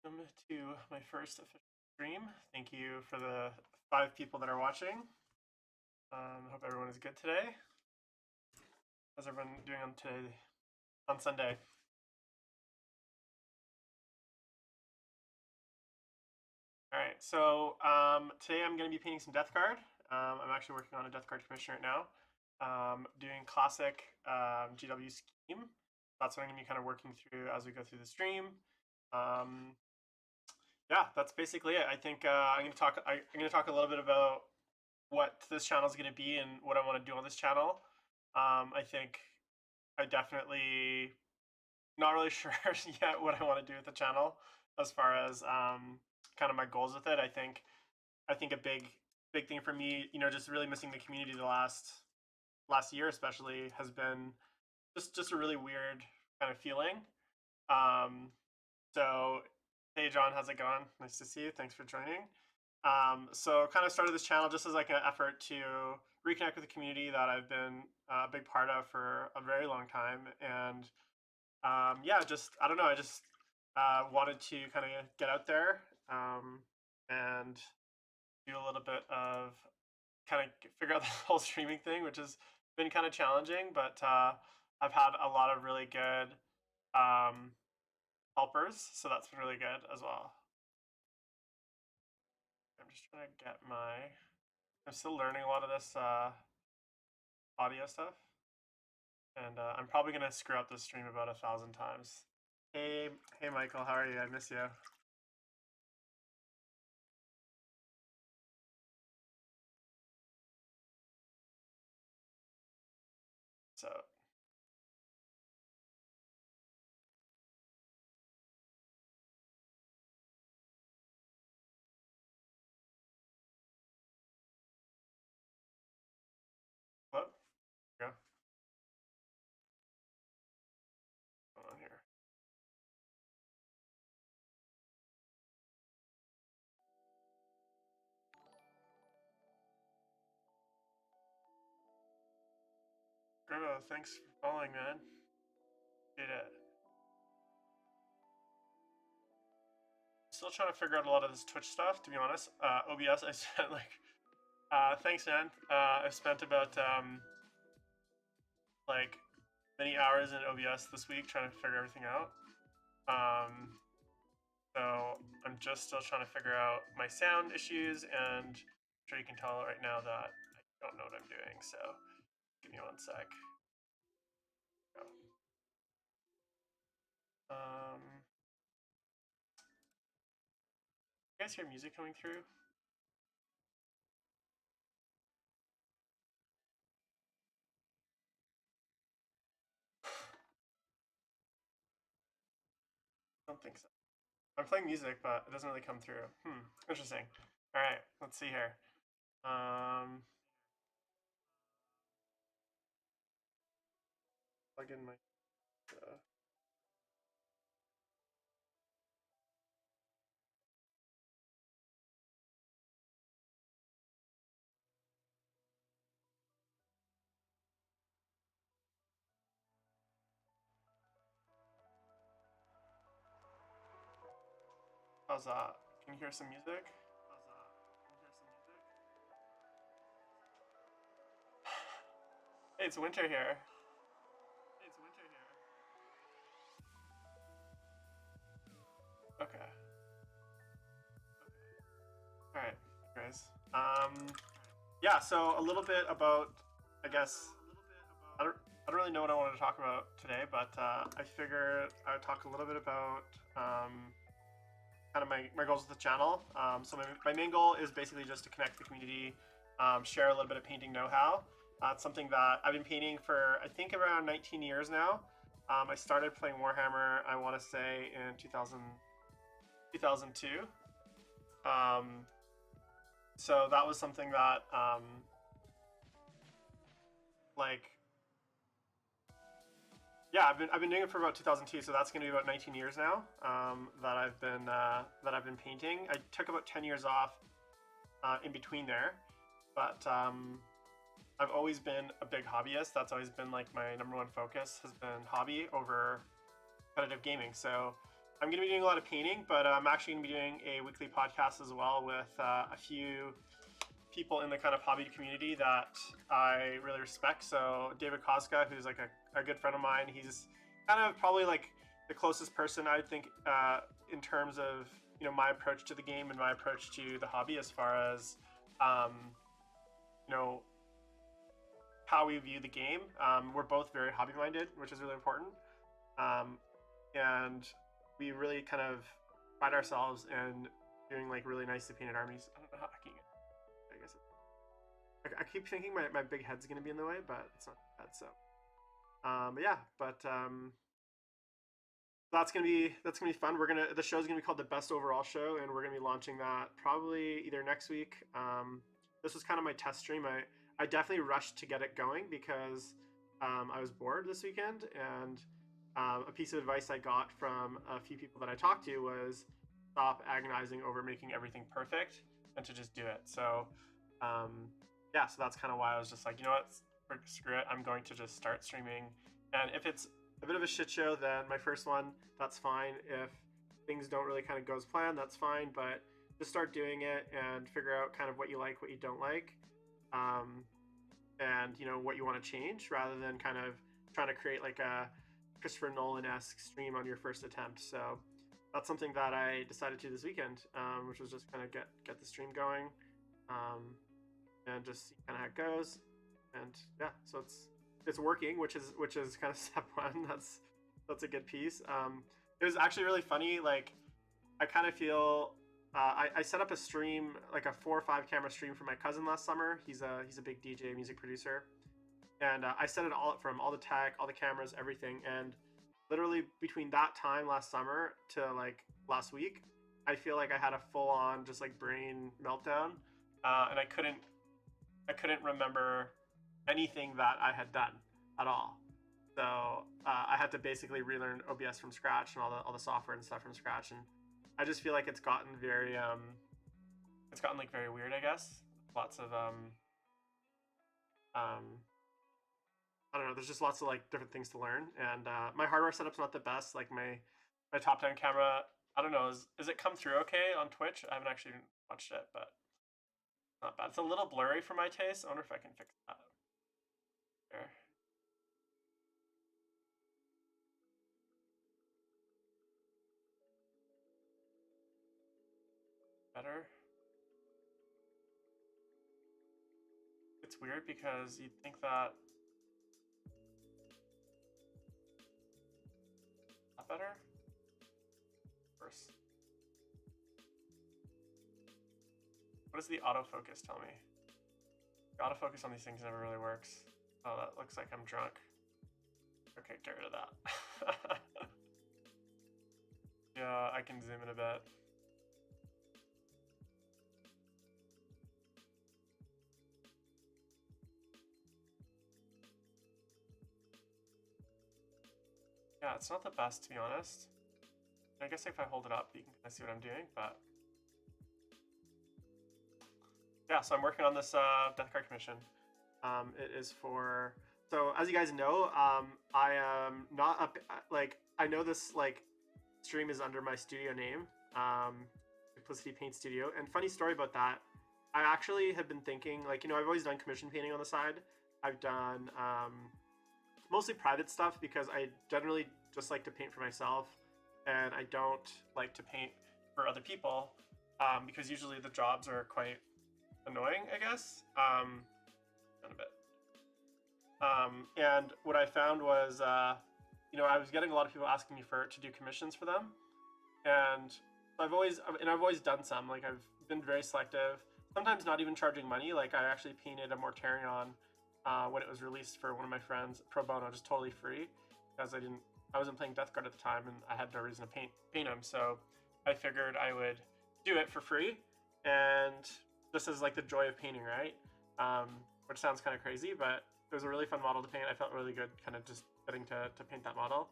welcome to my first official stream. Thank you for the 5 people that are watching. Hope everyone is good today. How's everyone doing on today, on Sunday? All right, so today I'm going to be painting some Death Guard. I'm actually working on a Death Guard commission right now, doing classic GW scheme. That's what I'm going to be kind of working through as we go through the stream. Yeah, that's basically it. I think I'm going to talk a little bit about what this channel is going to be and what I want to do on this channel. I think I definitely not really sure yet what I want to do with the channel as far as kind of my goals with it. I think a big thing for me, just really missing the community the last year especially has been just a really weird kind of feeling. So hey John, how's it going? Nice to see you. Thanks for joining. So kind of started this channel just as like an effort to reconnect with the community that I've been a big part of for a very long time. And yeah, just, I don't know, I just wanted to kind of get out there and do a little bit of kind of figure out the whole streaming thing, which has been kind of challenging, but I've had a lot of really good helpers, so that's been really good as well. I'm just trying to get I'm still learning a lot of this audio stuff, and I'm probably gonna screw up this stream about 1,000 times. Hey Michael, how are you? I miss you. So what? Go. What's going on here? Grego, thanks for following, man. Did it. Still trying to figure out a lot of this Twitch stuff, to be honest. OBS, I spent like, thanks, man. I spent about like many hours in OBS this week trying to figure everything out. So I'm just still trying to figure out my sound issues, and I'm sure you can tell right now that I don't know what I'm doing. So give me one sec. Go. You guys hear music coming through? I don't think so. I'm playing music, but it doesn't really come through. Interesting. All right, let's see here. Plug in my. How's that? Can you hear some music? Hey, it's winter here. Okay. All right, guys. Yeah. So a little bit about, I guess, I don't really know what I wanted to talk about today, but I figured I would talk a little bit about kind of my goals with the channel. So my main goal is basically just to connect the community, share a little bit of painting know-how. It's something that I've been painting for, I think, around 19 years now. I started playing Warhammer, I want to say, in 2002. So that was something that, like, yeah, I've been doing it for about 2002, so that's going to be about 19 years now that I've been painting. I took about 10 years off in between there, but I've always been a big hobbyist. That's always been like my #1 focus has been hobby over competitive gaming. So I'm going to be doing a lot of painting, but I'm actually going to be doing a weekly podcast as well with a few people in the kind of hobby community that I really respect. So David Koska, who's like a good friend of mine, he's kind of probably like the closest person I would think in terms of my approach to the game and my approach to the hobby as far as um, you know how we view the game. We're both very hobby minded, which is really important, um, and we really kind of pride ourselves in doing like really nicely painted armies. I don't know how I can. I guess I keep thinking my big head's gonna be in the way, but it's not bad. So, but yeah, that's gonna be fun. The show's gonna be called the Best Overall Show, and we're gonna be launching that probably either next week. This was kind of my test stream. I definitely rushed to get it going because I was bored this weekend, and a piece of advice I got from a few people that I talked to was stop agonizing over making everything perfect and to just do it. So yeah, so that's kind of why I was just like, you know what, screw it, I'm going to just start streaming. And if it's a bit of a shit show, then my first one, that's fine. If things don't really kind of go as planned, that's fine. But just start doing it and figure out kind of what you like, what you don't like, and what you want to change, rather than kind of trying to create like a Christopher Nolan-esque stream on your first attempt. So that's something that I decided to this weekend, which was just kind of get the stream going, and just see kind of how it goes. And yeah, so it's working, which is kind of step one. That's a good piece. It was actually really funny. Like, I kind of feel I set up a stream, like a 4 or 5 camera stream for my cousin last summer. He's a big DJ, music producer, and I set it all up for him, all the tech, all the cameras, everything. And literally between that time last summer to like last week, I feel like I had a full on just like brain meltdown, and I couldn't remember anything that I had done at all. So I had to basically relearn OBS from scratch and all the software and stuff from scratch. And I just feel like it's gotten like very weird, I guess. Lots of I don't know. There's just lots of like different things to learn, and my hardware setup's not the best. Like my top down camera, I don't know. Is it come through okay on Twitch? I haven't actually watched it, but not bad. It's a little blurry for my taste. I wonder if I can fix that. There. Better. It's weird because you'd think that better. Worse. What does the autofocus tell me? The autofocus on these things never really works. Oh, that looks like I'm drunk. Okay, get rid of that. Yeah, I can zoom in a bit. Yeah, it's not the best, to be honest. I guess if I hold it up, you can kind of see what I'm doing, but yeah, so I'm working on this Death Card commission. It is for, so as you guys know, I am not up, like, I know this, like, stream is under my studio name, Simplicity Paint Studio, and funny story about that, I actually have been thinking, like, I've always done commission painting on the side. I've done mostly private stuff because I generally just like to paint for myself, and I don't like to paint for other people, because usually the jobs are quite annoying, I guess. A bit. And what I found was, I was getting a lot of people asking me to do commissions for them, and I've always done some. Like, I've been very selective. Sometimes not even charging money. Like, I actually painted a Mortarion when it was released for one of my friends pro bono, just totally free, because I wasn't playing Death Guard at the time, and I had no reason to paint him. So I figured I would do it for free, and just as like the joy of painting, right? Which sounds kind of crazy, but it was a really fun model to paint. I felt really good kind of just getting to paint that model.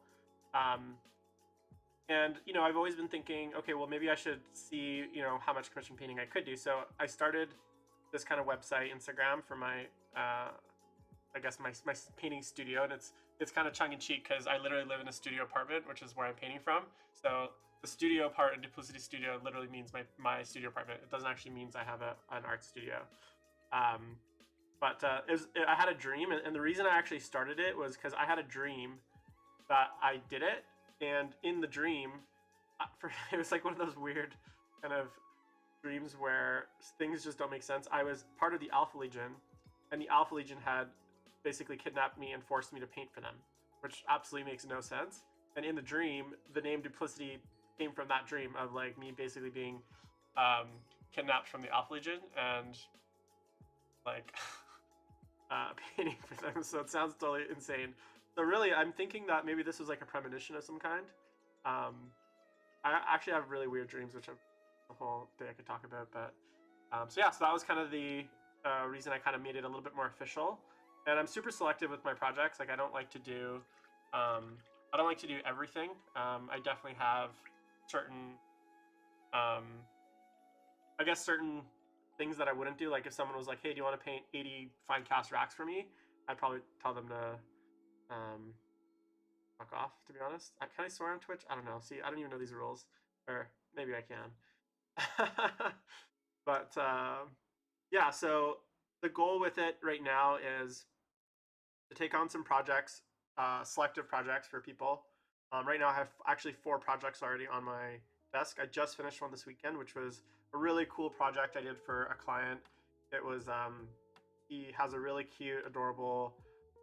And I've always been thinking, okay, well, maybe I should see how much commission painting I could do. So I started this kind of website, Instagram, for my I guess my painting studio, and it's kind of tongue in cheek because I literally live in a studio apartment, which is where I'm painting from. So the studio part in Duplicity Studio literally means my studio apartment. It doesn't actually mean I have an art studio. Um, I had a dream, and the reason I actually started it was because I had a dream that I did it, and in the dream, it was like one of those weird kind of dreams where things just don't make sense. I was part of the Alpha Legion, and the Alpha Legion had basically kidnapped me and forced me to paint for them, which absolutely makes no sense. And in the dream, the name Duplicity came from that dream of like me basically being um, kidnapped from the Alpha Legion and like painting for them. So it sounds totally insane. So really, I'm thinking that maybe this was like a premonition of some kind. Um, I actually have really weird dreams, which I'm a whole day I could talk about. But so yeah, so that was kind of the reason I kind of made it a little bit more official. And I'm super selective with my projects. Like I don't like to do everything. I definitely have certain I guess certain things that I wouldn't do. Like if someone was like, "Hey, do you want to paint 80 fine cast racks for me?" I'd probably tell them to fuck off. To be honest, can I swear on Twitch? I don't know. See, I don't even know these rules, or maybe I can. But yeah, so the goal with it right now is to take on some projects, selective projects for people. Right now, I have actually 4 projects already on my desk. I just finished one this weekend, which was a really cool project I did for a client. It was he has a really cute, adorable.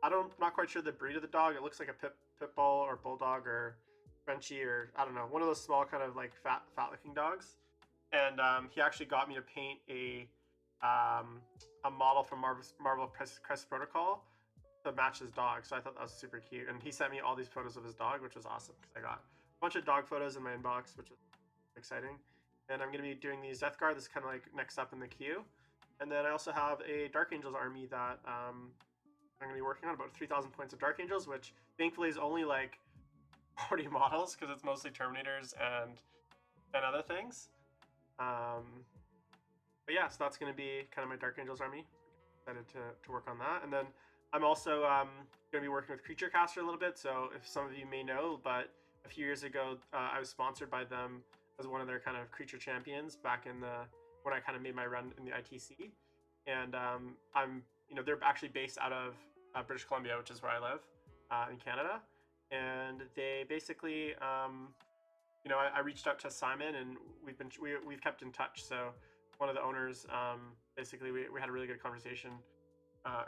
Not quite sure the breed of the dog. It looks like a pit bull or bulldog or Frenchie or I don't know, one of those small kind of like fat looking dogs. And he actually got me to paint a model from Marvel Crest Protocol to match his dog. So I thought that was super cute. And he sent me all these photos of his dog, which was awesome because I got a bunch of dog photos in my inbox, which was exciting. And I'm going to be doing these Death Guard. This is kind of like next up in the queue. And then I also have a Dark Angels army that I'm going to be working on, about 3,000 points of Dark Angels, which thankfully is only like 40 models because it's mostly Terminators and other things. But yeah, so that's going to be kind of my Dark Angels army. Excited to work on that. And then I'm also going to be working with Creature Caster a little bit. So if some of you may know, but a few years ago, I was sponsored by them as one of their kind of creature champions back in when I kind of made my run in the ITC. And they're actually based out of British Columbia, which is where I live in Canada. And they basically, I reached out to Simon, and we've kept in touch. So one of the owners, basically, we had a really good conversation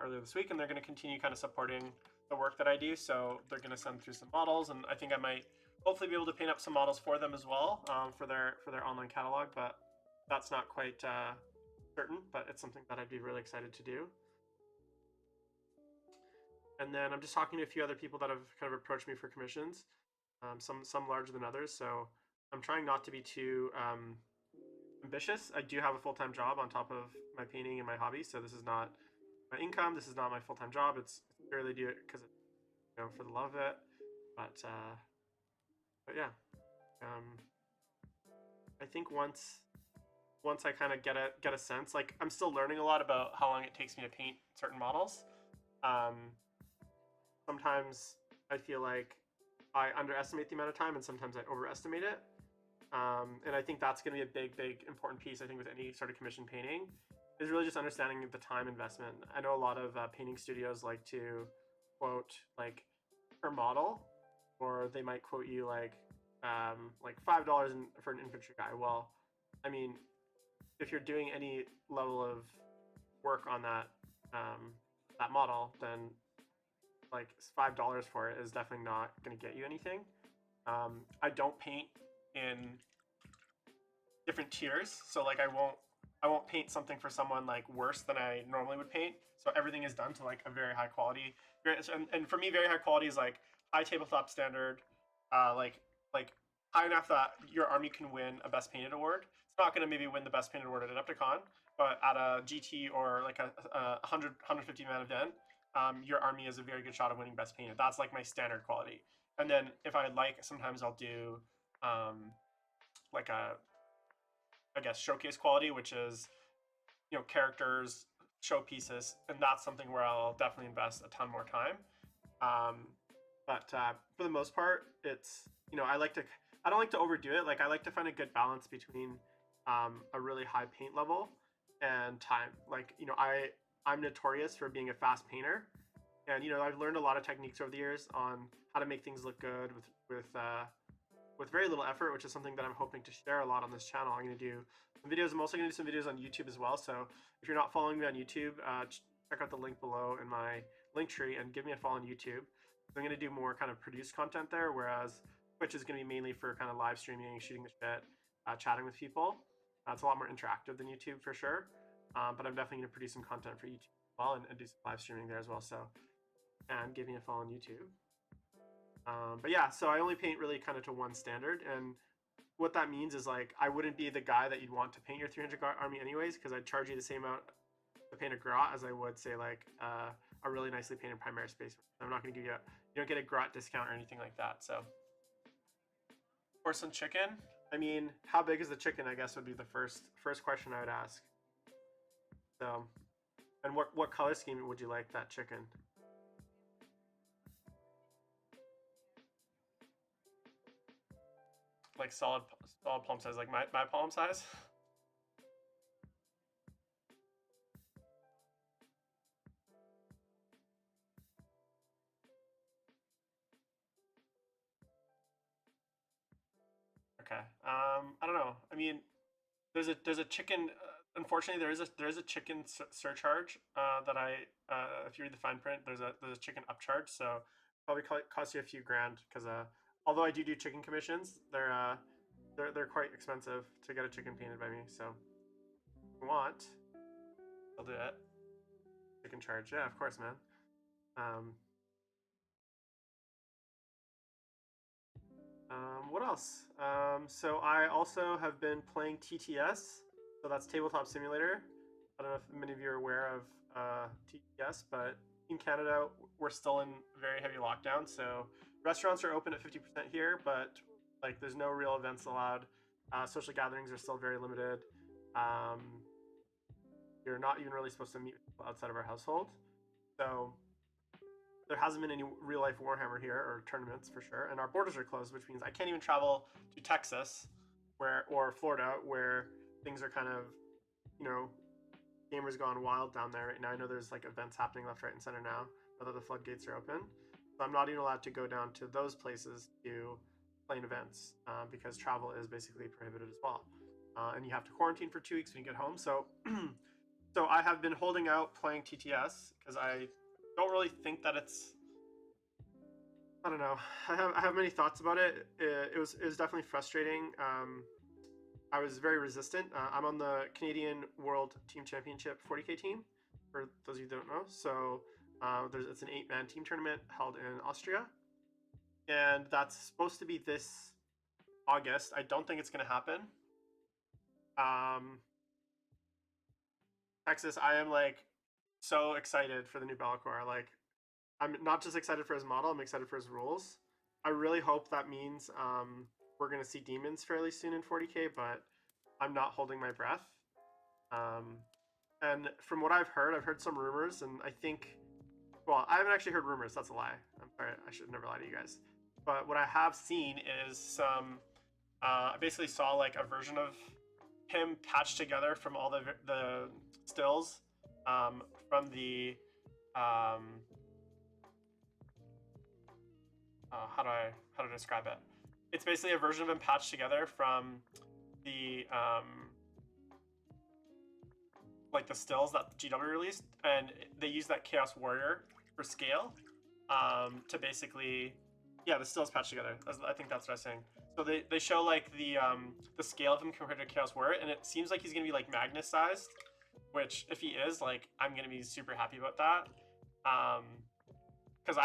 earlier this week, and they're going to continue kind of supporting the work that I do. So they're going to send through some models, and I think I might hopefully be able to paint up some models for them as well for their online catalog. But that's not quite certain, but it's something that I'd be really excited to do. And then I'm just talking to a few other people that have kind of approached me for commissions, some larger than others. So I'm trying not to be too ambitious. I do have a full-time job on top of my painting and my hobby, so this is not my income. This is not my full-time job. It's purely do it because for the love of it. But yeah, I think once I kind of get a sense, like I'm still learning a lot about how long it takes me to paint certain models. Sometimes I feel like I underestimate the amount of time, and sometimes I overestimate it. And I think that's going to be a big important piece. I think with any sort of commission painting is really just understanding the time investment. I know a lot of painting studios like to quote like per model, or they might quote you like $5 for an infantry guy. Well, I mean, if you're doing any level of work on that that model, then like $5 for it is definitely not going to get you anything. I don't paint in different tiers, so like I won't paint something for someone like worse than I normally would paint. So everything is done to like a very high quality. And for me, very high quality is like high tabletop standard, like high enough that your army can win a best painted award. It's not going to maybe win the best painted award at Adepticon, but at a GT or like a 150 man event, your army has a very good shot of winning best painted. That's like my standard quality. And then if I like, sometimes I'll do like I guess showcase quality, which is characters, showpieces, and that's something where I'll definitely invest a ton more time. But for the most part, it's I I don't like to overdo it. Like I like to find a good balance between a really high paint level and time. Like I'm notorious for being a fast painter, and I've learned a lot of techniques over the years on how to make things look good with very little effort, which is something that I'm hoping to share a lot on this channel. I'm going to do some videos. I'm also going to do some videos on YouTube as well. So if you're not following me on YouTube, check out the link below in my link tree and give me a follow on YouTube. So I'm going to do more kind of produced content there, whereas Twitch is going to be mainly for kind of live streaming, shooting the shit, chatting with people. It's a lot more interactive than YouTube for sure. But I'm definitely going to produce some content for YouTube as well and do some live streaming there as well. So, and give me a follow on YouTube. But yeah, so I only paint really kind of to one standard, and what that means is like I wouldn't be the guy that you'd want to paint your 300 army anyways, because I'd charge you the same amount to paint a grot as I would say like a really nicely painted primary space. I'm not going to give you you don't get a grot discount or anything like that. So for some chicken, I mean, how big is the chicken? I guess would be the first question I would ask. So, and what color scheme would you like that chicken? Like solid palm size, like my palm size. Okay. I don't know. I mean, there's a chicken. Unfortunately, there is a chicken surcharge that if you read the fine print, there's a chicken upcharge. So probably cost you a few grand because although I do chicken commissions, they're quite expensive to get a chicken painted by me. So if you want, I'll do it. Chicken charge, yeah, of course, man. What else? So I also have been playing TTS. So that's Tabletop Simulator. I don't know if many of you are aware of TTS, but in Canada, we're still in very heavy lockdown. So restaurants are open at 50% here, but like there's no real events allowed. Social gatherings are still very limited. You're not even really supposed to meet people outside of our household. So there hasn't been any real life Warhammer here or tournaments for sure, and our borders are closed, which means I can't even travel to Texas, or Florida, where things are kind of, gamers gone wild down there right now. I know there's like events happening left, right, and center now that the floodgates are open. So I'm not even allowed to go down to those places to play in events because travel is basically prohibited as well, and you have to quarantine for 2 weeks when you get home. So, so I have been holding out playing TTS because I don't really think that it's. I don't know. I have many thoughts about it. It was definitely frustrating. I was very resistant. I'm on the Canadian World Team Championship 40K team, for those of you who don't know. So it's an 8-man team tournament held in Austria, and that's supposed to be this August. I don't think it's going to happen. Texas, I am like so excited for the new Be'lakor. Like, I'm not just excited for his model, I'm excited for his rules. I really hope that means we're going to see demons fairly soon in 40K, but I'm not holding my breath. And from what I've heard some rumors, and I think, well, I haven't actually heard rumors, that's a lie. I'm sorry, I should never lie to you guys. But what I have seen is some, I basically saw like a version of him patched together from all the stills from the, how do I describe it? It's basically a version of him patched together from the like the stills that GW released, and they use that Chaos Warrior for scale to basically, yeah, the stills patched together. I think that's what I was saying. So they show like the scale of him compared to Chaos Warrior, and it seems like he's gonna be like Magnus sized, which if he is, like, I'm gonna be super happy about that. Because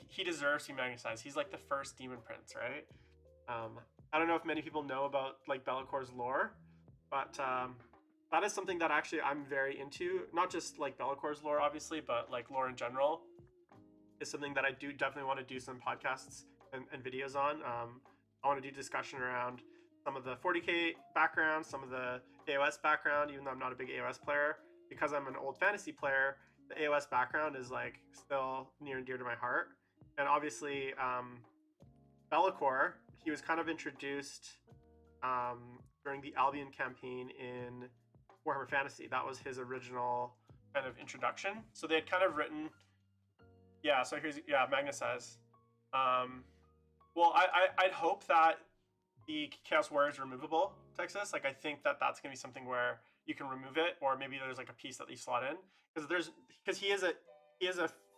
he deserves to be Magnus sized. He's like the first Demon Prince, right? I don't know if many people know about like Bellacor's lore, but that is something that actually I'm very into. Not just like Bellacor's lore, obviously, but like lore in general is something that I do definitely want to do some podcasts and videos on. I want to do discussion around some of the 40K background, some of the AOS background, even though I'm not a big AOS player. Because I'm an old fantasy player, the AOS background is like still near and dear to my heart. And obviously, Be'lakor, he was kind of introduced during the Albion campaign in Warhammer Fantasy. That was his original kind of introduction. So they had kind of written, yeah. So here's Magnus says, well, I'd hope that the Chaos Warrior is removable, Texas. Like I think that that's gonna be something where you can remove it, or maybe there's like a piece that you slot in because he is a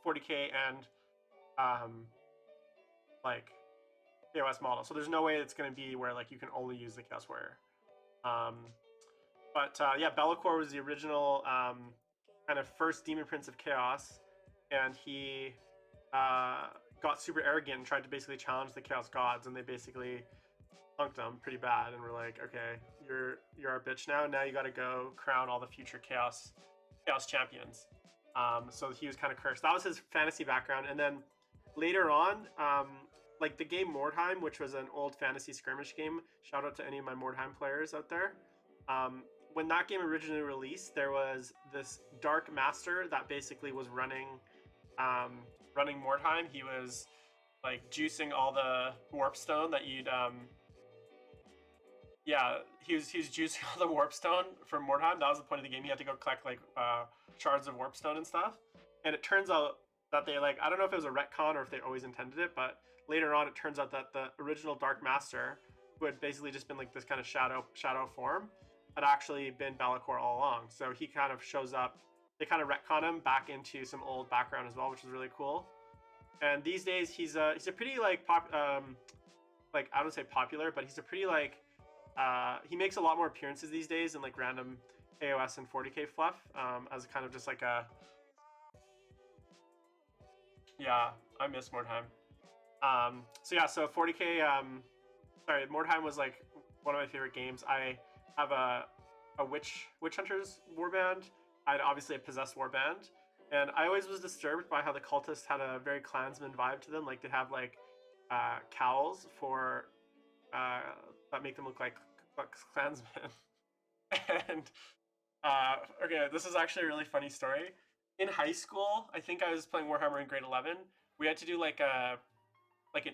40k and like KOS model, so there's no way it's gonna be where like you can only use the Chaos Warrior. But yeah, Be'lakor was the original kind of first Demon Prince of Chaos, and he got super arrogant and tried to basically challenge the Chaos Gods, and they basically punked him pretty bad, and we're like, okay, you're our bitch now. Now you got to go crown all the future Chaos champions. So he was kind of cursed. That was his fantasy background, and then later on, like the game Mordheim, which was an old fantasy skirmish game. Shout out to any of my Mordheim players out there. When that game originally released, there was this Dark Master that basically was running Mordheim. He was like juicing all the warpstone that you'd he was juicing all the warpstone from Mordheim. That was the point of the game. You had to go collect like shards of warpstone and stuff. And it turns out that they I don't know if it was a retcon or if they always intended it, but later on it turns out that the original Dark Master, who had basically just been like this kind of shadow form, had actually been Be'lakor all along. So he kind of shows up. They kind of retcon him back into some old background as well, which is really cool. And these days he's a pretty I don't say popular, but he's a pretty he makes a lot more appearances these days in like random AOS and 40k fluff, as kind of just like a I miss Mordheim. So 40k Mordheim was like one of my favorite games. I have a witch hunters warband. I had obviously a possessed warband, and I always was disturbed by how the cultists had a very clansman vibe to them. Like they have like cowls for that make them look like Klansmen. And okay, this is actually a really funny story. In high school, I think I was playing Warhammer in grade 11. We had to do like an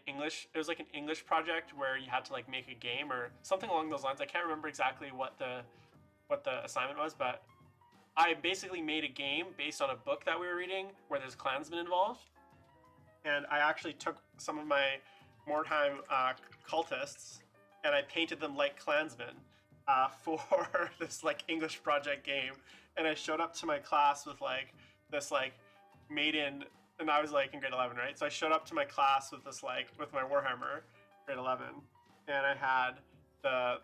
English. It was like an English project where you had to like make a game or something along those lines. I can't remember exactly what the assignment was, but I basically made a game based on a book that we were reading where there's Klansmen involved. And I actually took some of my Mordheim cultists and I painted them like Klansmen for this like English project game. And I showed up to my class with like this like maiden, and I was like in grade 11, right? So I showed up to my class with this with my Warhammer, grade 11, and I had the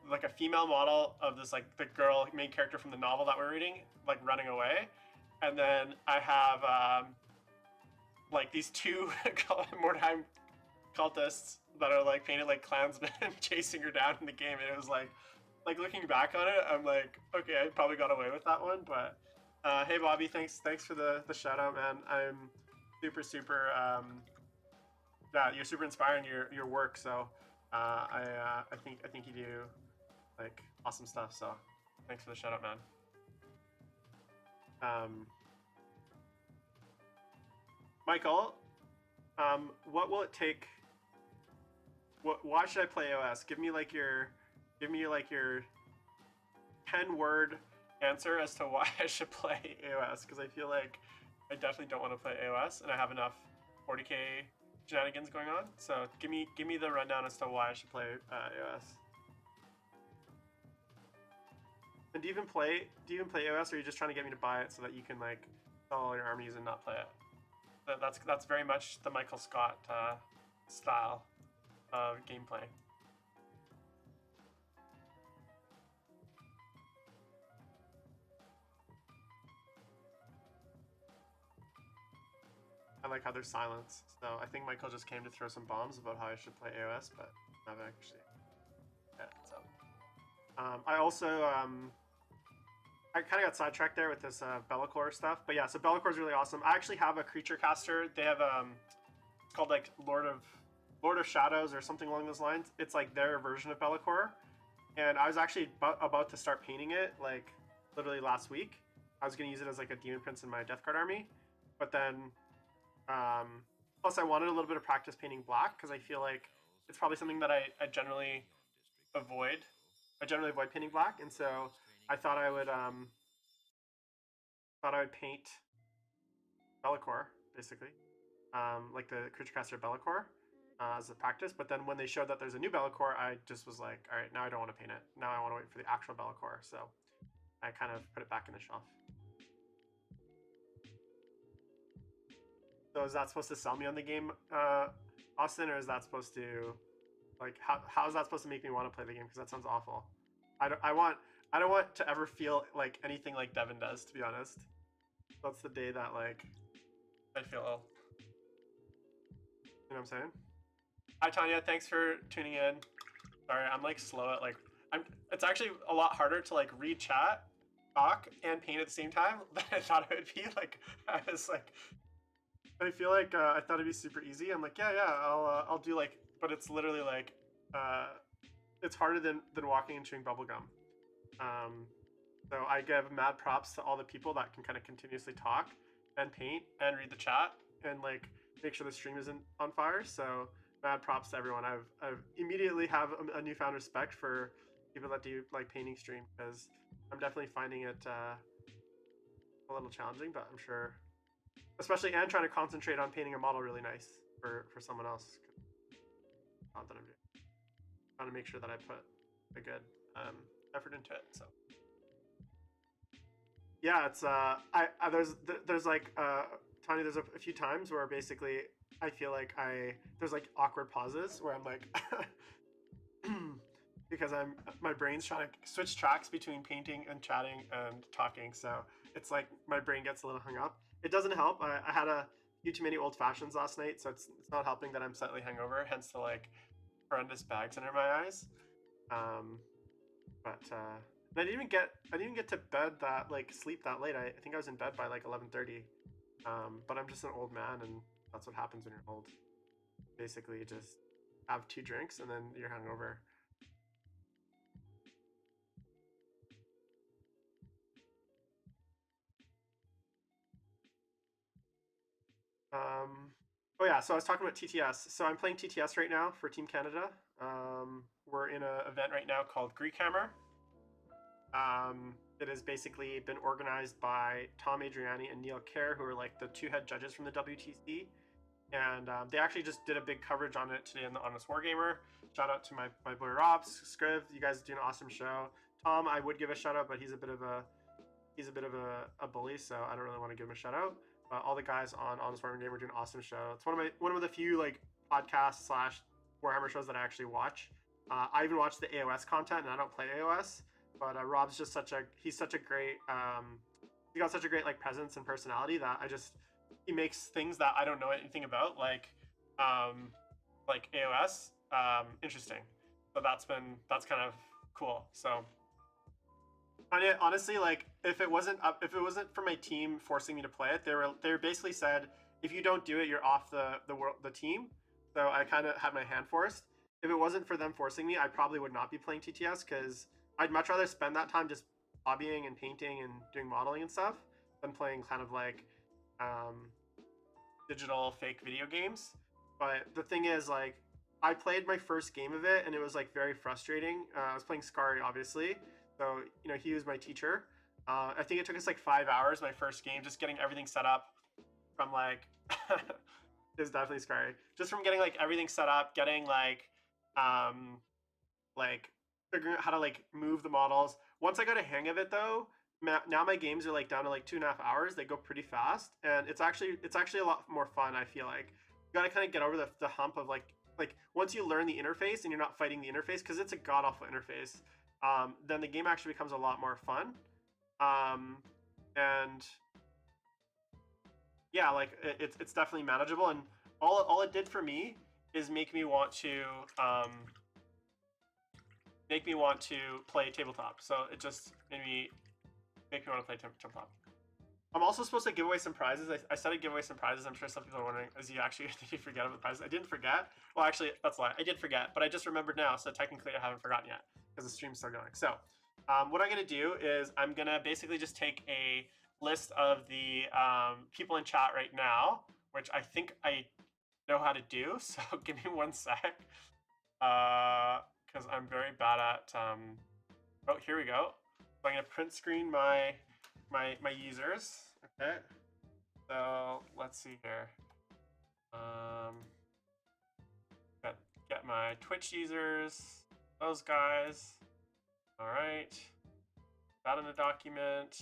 like a female model of this like the girl main character from the novel that we're reading like running away, and then I have like these two Mordheim cultists that are like painted like Klansmen chasing her down in the game, and it was like looking back on it, I'm like, okay, I probably got away with that one, but hey Bobby, thanks for the shout out, man. I'm super you're super inspiring your work, so I think you do like awesome stuff, so thanks for the shout out, man. Michael, what will it take? Why should I play AOS? Give me your 10-word answer as to why I should play AOS, because I feel like I definitely don't want to play AOS, and I have enough 40k shenanigans going on. So give me the rundown as to why I should play AOS. And do you even play AOS, or are you just trying to get me to buy it so that you can like sell all your armies and not play it? That's very much the Michael Scott style of gameplay. I like how there's silence. So I think Michael just came to throw some bombs about how I should play AOS, but I've actually. Yeah, so. I also I kind of got sidetracked there with this Be'lakor stuff, but yeah, so Be'lakor is really awesome. I actually have a creature caster. They have it's called like Lord of Shadows or something along those lines. It's like their version of Be'lakor, and I was actually about to start painting it like literally last week. I was gonna use it as like a demon prince in my death card army, but then plus I wanted a little bit of practice painting black because I feel like it's probably something that I generally avoid. I generally avoid painting black, and so I thought I would paint Bellacore basically, like the Creature Caster Bellacore as a practice. But then when they showed that there's a new Bellacore, I just was like, all right, now I don't want to paint it. Now I want to wait for the actual Bellacore. So I kind of put it back in the shelf. So is that supposed to sell me on the game, Austin, or is that supposed to like how is that supposed to make me want to play the game? Because that sounds awful. I don't want to ever feel like anything like Devin does. To be honest, that's the day that like I feel ill. You know what I'm saying? Hi Tanya, thanks for tuning in. Sorry, I'm like slow at like I'm. It's actually a lot harder to like read chat, talk, and paint at the same time than I thought it would be. Like I was like, I feel like I thought it'd be super easy. I'm like, yeah, I'll do like, but it's literally like, uh, it's harder than walking and chewing bubblegum. Um, so I give mad props to all the people that can kind of continuously talk and paint and read the chat and like make sure the stream isn't on fire. So mad props to everyone. I've immediately have a newfound respect for people that do like painting stream because I'm definitely finding it a little challenging, but I'm sure, especially and trying to concentrate on painting a model really nice for someone else. Content I'm doing, trying to make sure that I put a good effort into it. So yeah, it's there's like Tony, there's a few times where basically I feel like there's like awkward pauses where I'm like because my brain's trying to switch tracks between painting and chatting and talking, so it's like my brain gets a little hung up. It doesn't help. I had a few too many old fashions last night, so it's not helping that I'm slightly hungover. Hence the like horrendous bags under my eyes. Um, but I didn't even get to bed that like sleep that late. I think I was in bed by like 11:30. But I'm just an old man, and that's what happens when you're old. Basically, you just have two drinks and then you're hungover. Oh yeah, so I was talking about TTS. So I'm playing TTS right now for Team Canada. We're in an event right now called Greek Hammer. It has basically been organized by Tom Adriani and Neil Kerr, who are like the two head judges from the WTC. And they actually just did a big coverage on it today on the Honest Wargamer. Shout out to my boy Robs, Scriv. You guys do an awesome show. Tom, I would give a shout out, but he's a bit of a bully, so I don't really want to give him a shout out. But all the guys on Honest Wargamer are doing an awesome show. It's one of the few like podcasts slash Warhammer shows that I actually watch. I even watch the AOS content, and I don't play AOS. But Rob's just he's such a great he got such a great like presence and personality that he makes things that I don't know anything about like AOS interesting. So that's kind of cool. So honestly, like if it wasn't for my team forcing me to play it, they basically said if you don't do it, you're off the team. So I kind of had my hand forced. If it wasn't for them forcing me, I probably would not be playing TTS because I'd much rather spend that time just hobbying and painting and doing modeling and stuff than playing kind of like digital fake video games. But the thing is, like, I played my first game of it and it was like very frustrating. I was playing Scary, obviously, so you know he was my teacher. I think it took us like 5 hours my first game, just getting everything set up from like is definitely Scary. Just from getting like everything set up, getting like figuring out how to like move the models. Once I got a hang of it though, now my games are like down to like 2.5 hours. They go pretty fast, and it's actually a lot more fun. I feel like you got to kind of get over the hump of like once you learn the interface and you're not fighting the interface because it's a god awful interface. Then the game actually becomes a lot more fun. And yeah, like it's definitely manageable, and all it did for me is make me want to play tabletop. So it just made me want to play tabletop. I'm also supposed to give away some prizes. I said I'd give away some prizes. I'm sure some people are wondering, did you forget about the prizes? I didn't forget. Well, actually, that's a lie. I did forget, but I just remembered now. So technically, I haven't forgotten yet because the stream's still going. So what I'm going to do is I'm going to basically just take a list of the people in chat right now, which I think I know how to do. So give me one sec. because I'm very bad at. Oh, here we go. So I'm gonna print screen my users. Okay. So let's see here. Get my Twitch users. Those guys. All right. That in a document.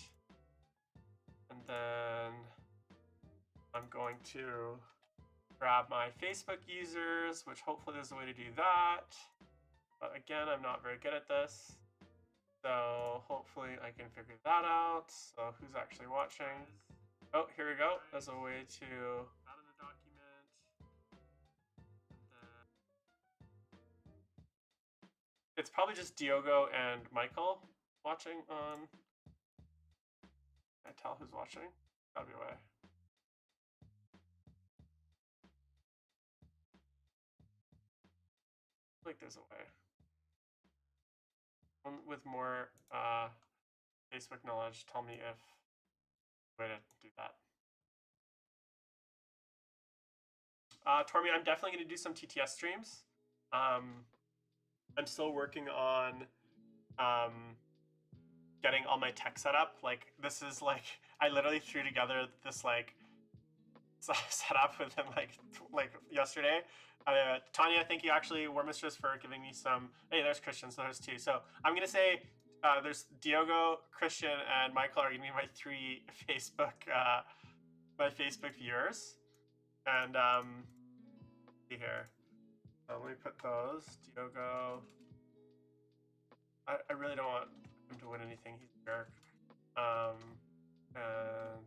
And then I'm going to grab my Facebook users, which hopefully there's a way to do that. But again, I'm not very good at this. So hopefully I can figure that out. So who's actually watching? Oh, here we go. There's a way to add in a document. It's probably just Diogo and Michael watching on. Can I tell who's watching? Gotta be a way. I feel like there's a way. One with more Facebook knowledge, tell me if way to do that. Tormy, I'm definitely going to do some TTS streams. I'm still working on getting all my tech set up. Like, this is like, I literally threw together this like setup with him like yesterday. Tanya, thank you actually, War Mistress, for giving me some. Hey, there's Christian, so there's two. So I'm gonna say there's Diogo, Christian, and Michael are gonna be my three Facebook viewers. And see here. Let me put those. Diogo. I really don't want him to win anything. He's a jerk. And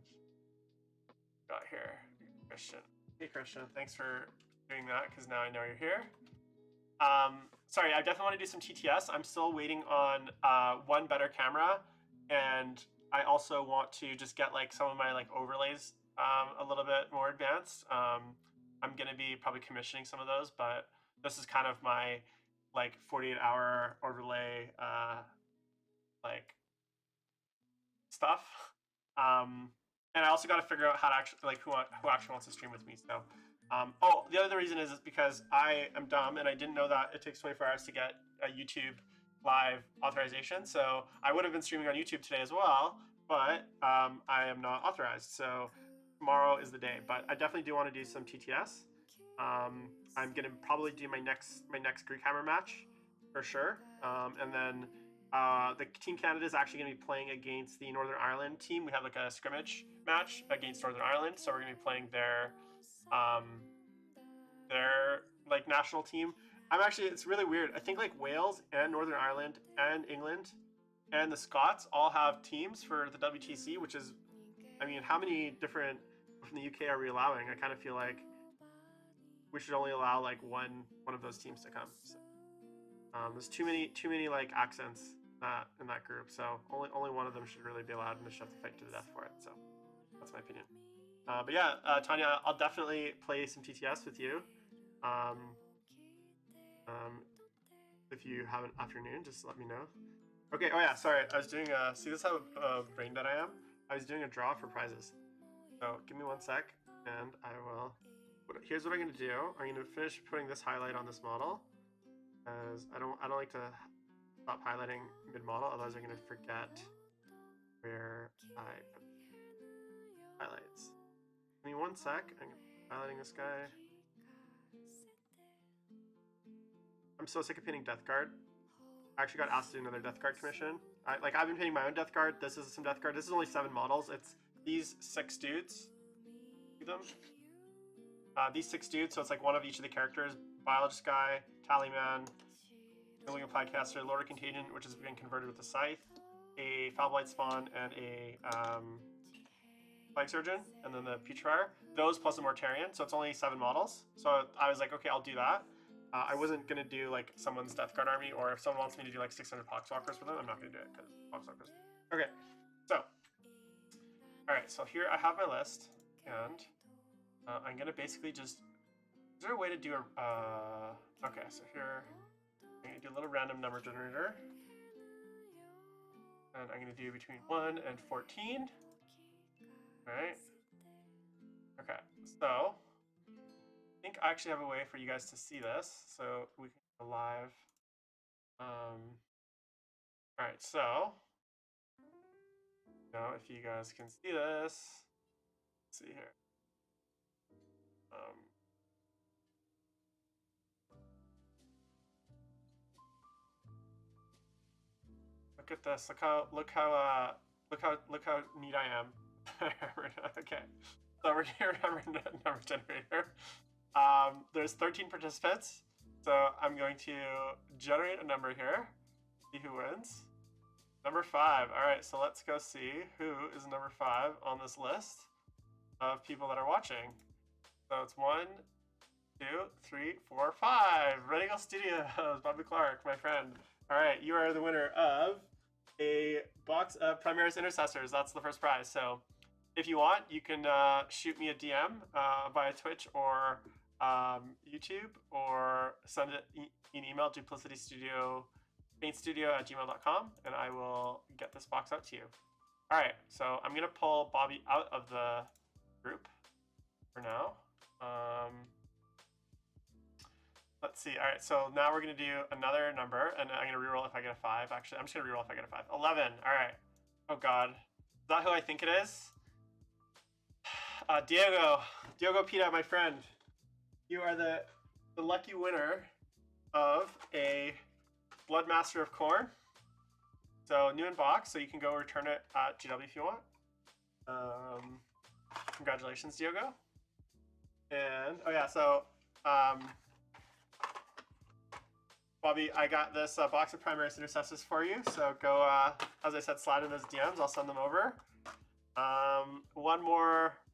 got here Christian. Hey Christian, thanks for doing that because now I know you're here. Sorry, I definitely want to do some TTS. I'm still waiting on one better camera, and I also want to just get like some of my like overlays a little bit more advanced. I'm gonna be probably commissioning some of those, but this is kind of my like 48-hour overlay like stuff. And I also got to figure out how to actually like who actually wants to stream with me. So, oh, the other reason is because I am dumb and I didn't know that it takes 24 hours to get a YouTube live authorization. So I would have been streaming on YouTube today as well, but I am not authorized. So tomorrow is the day. But I definitely do want to do some TTS. I'm gonna probably do my next Greek Hammer match for sure, and then the Team Canada is actually going to be playing against the Northern Ireland team. We have like a scrimmage match against Northern Ireland, so we're going to be playing their like national team. It's really weird. I think like Wales and Northern Ireland and England and the Scots all have teams for the WTC, which is, I mean, how many different from the UK are we allowing? I kind of feel like we should only allow like one of those teams to come. So, there's too many like accents in that group, so only one of them should really be allowed, and they should have to fight to the death for it. So that's my opinion. But yeah, Tanya, I'll definitely play some TTS with you. If you have an afternoon, just let me know. Okay. Oh yeah, sorry. I was doing see this how brain dead I am. I was doing a draw for prizes. So give me 1 sec, and I will. Here's what I'm gonna do. I'm gonna finish putting this highlight on this model, as I don't like to stop highlighting mid-model, otherwise I'm going to forget where I put highlights. Give me 1 sec. I'm highlighting this guy. I'm so sick of painting Death Guard. I actually got asked to do another Death Guard commission. I've been painting my own Death Guard. This is some Death Guard. This is only 7 models. It's these 6 dudes. See them? These 6 dudes, so it's like one of each of the characters. Biologist guy, Tallyman, Building a Podcaster, Lord of Contagion, which is being converted with the Scythe, a Foul Blight Spawn, and a Plague Surgeon, and then the Putrefier. Those plus a Mortarian, so it's only 7 models. So I was like, okay, I'll do that. I wasn't going to do like someone's Death Guard army, or if someone wants me to do like 600 Poxwalkers for them, I'm not going to do it because Poxwalkers. Okay, so, alright, so here I have my list, and I'm going to basically just, is there a way to do a, okay, so here, I'm going to do a little random number generator. And I'm going to do between 1 and 14. Alright. Okay, so I think I actually have a way for you guys to see this. So we can live. All right, so if you guys can see this, let's see here. Look at this. Look how neat I am. Okay, so we're gonna remember number generator. There's 13 participants, so I'm going to generate a number here. See who wins. Number 5. All right, so let's go see who is number 5 on this list of people that are watching. So it's 1, 2, 3, 4, 5. Ready Go Studios, Bobby Clark, my friend. All right, you are the winner of a box of Primaris Intercessors. That's the first prize. So if you want, you can shoot me a DM via Twitch or YouTube, or send it an email, duplicitystudio@gmail.com, and I will get this box out to you. All right, so I'm gonna pull Bobby out of the group for now. Let's see. All right, so now we're gonna do another number, and I'm gonna reroll if I get a 5. Actually, I'm just gonna reroll if I get a 5. 11. All right. Oh God, is that who I think it is? Diego Pita, my friend. You are the lucky winner of a Bloodmaster of Khorne. So new in box, so you can go return it at GW if you want. Congratulations, Diego. And oh yeah, so Bobby, I got this box of Primaris Intercessors for you. So go, as I said, slide in those DMs. I'll send them over.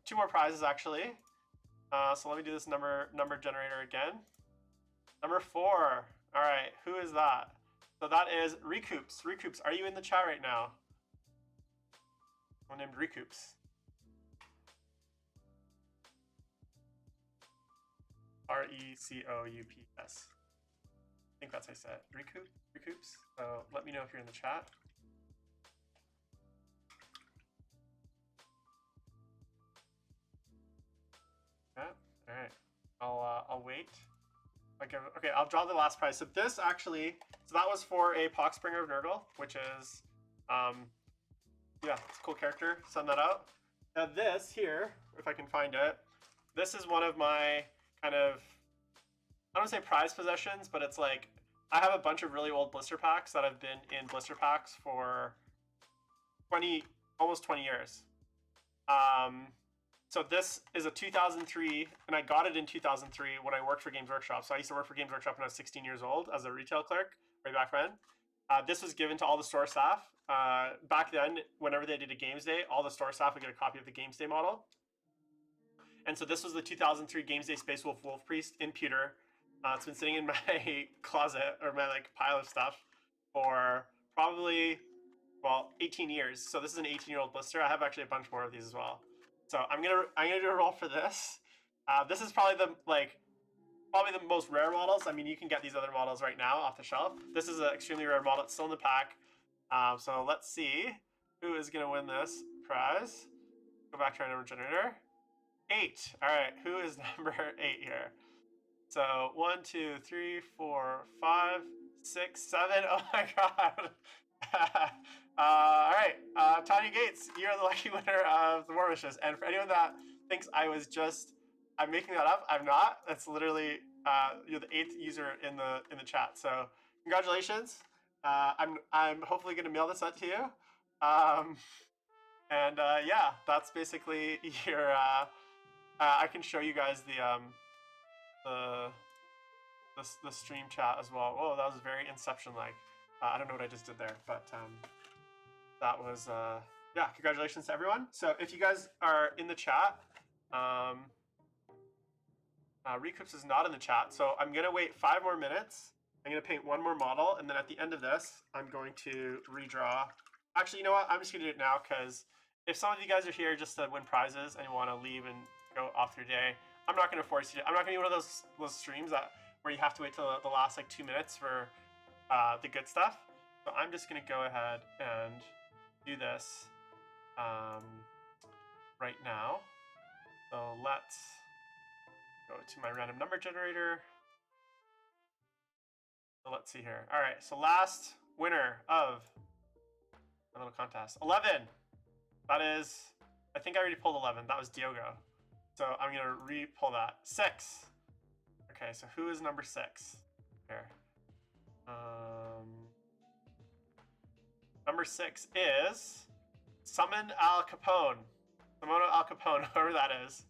Two more prizes actually. So let me do this number generator again. Number 4. All right, who is that? So that is Recoops. Recoops, are you in the chat right now? Someone named Recoops. Recoups. I think that's how I said it. Recoops. So let me know if you're in the chat. Yeah. All right. I'll wait. Okay, I'll draw the last prize. So this actually, that was for a Poxbringer of Nurgle, which is, yeah, it's a cool character. Send that out. Now this here, if I can find it, this is one of my kind of, I don't want to say prized possessions, but it's like, I have a bunch of really old blister packs that have been in blister packs for almost 20 years. So this is a 2003, and I got it in 2003 when I worked for Games Workshop. So I used to work for Games Workshop when I was 16 years old as a retail clerk, way back then. This was given to all the store staff. Back then, whenever they did a Games Day, all the store staff would get a copy of the Games Day model. And so this was the 2003 Games Day Space Wolf Wolf Priest in pewter. It's been sitting in my closet, or my pile of stuff, for probably, well, 18 years. So this is an 18-year-old blister. I have actually a bunch more of these as well. So I'm gonna do a roll for this. This is probably the most rare models. I mean, you can get these other models right now off the shelf. This is an extremely rare model. It's still in the pack. So let's see who is gonna win this prize. Go back to our number generator. 8. All right, who is number 8 here? So 1, 2, 3, 4, 5, 6, 7. Oh my God. All right, Tanya Gates, you're the lucky winner of the War Wishes. And for anyone that thinks I'm making that up, I'm not. That's literally you're the 8th user in the chat. So congratulations. I'm hopefully going to mail this out to you. Yeah, that's basically your. I can show you guys the stream chat as well. Whoa, that was very Inception-like. I don't know what I just did there, but that was, yeah, congratulations to everyone. So if you guys are in the chat, Recoops is not in the chat, so I'm going to wait 5 more minutes. I'm going to paint one more model, and then at the end of this, I'm going to redraw. Actually, you know what? I'm just going to do it now, because if some of you guys are here just to win prizes and you want to leave and go off your day, I'm not going to force you. I'm not going to be one of those streams where you have to wait till the last 2 minutes for the good stuff. So I'm just going to go ahead and do this right now. So let's go to my random number generator. So let's see here. All right, so last winner of my little contest, 11. That is, I think I already pulled 11. That was Diogo. So I'm gonna re-pull that. 6. Okay, so who is number 6? Here. Number 6 is Summon Al Capone. Simono Al Capone, whoever that is.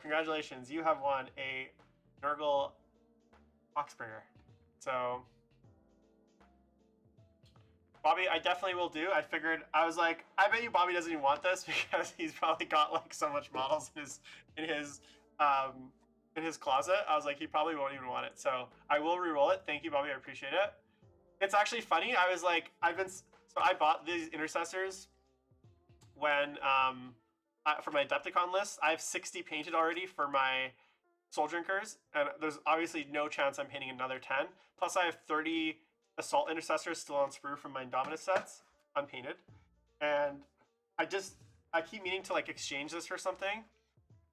Congratulations, you have won a Nurgle Oxbringer. So, Bobby, I definitely will do. I was like, I bet you Bobby doesn't even want this because he's probably got like so much models in his closet. I was like, he probably won't even want it. So I will re-roll it. Thank you, Bobby. I appreciate it. It's actually funny. I was like, I bought these intercessors when for my Adepticon list. I have 60 painted already for my Soul Drinkers, and there's obviously no chance I'm painting another 10. Plus, I have 30 Assault Intercessors still on sprue from my Indominus sets, unpainted. And I keep meaning to like exchange this for something.